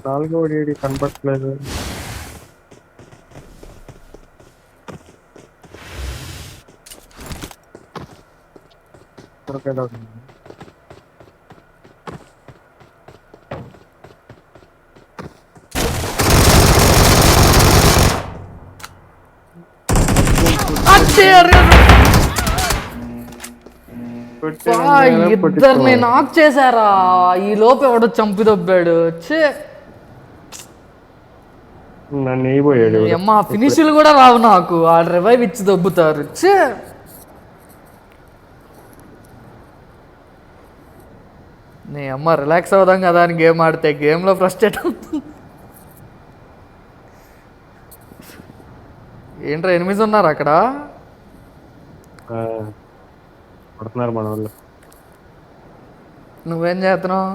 నాలుగో ఏడి కనపట్లేదు. సొరకాయలు ఒకటి ఉంది. అదే అరే కొట్టేయడంగానే ఇద్దరిని కొట్టించుకున్నాను. నాక్ చేశారా? ఈ లోపు ఎవడో చంపి దొబ్బాడు. ఛే నన్ను వేయబోయాడు ఎవడు అమ్మ ఇప్పుడే. ఫినిషులు కూడా రావు నాకు. ఆ రివైవ్ ఇచ్చి దొబ్బుతారు. ఛే నీ అమ్మ రిలాక్స్ అవుదాం కదా అని గేమ్ ఆడితే గేమ్లో ఫ్రస్ట్రేట్ అవుతుంది. ఏంట్రా ఎనిమిది ఉన్నారు అక్కడ. ఆ, కొడుతున్నారు మన వాళ్ళు. నువ్వేం చేస్తున్నావు?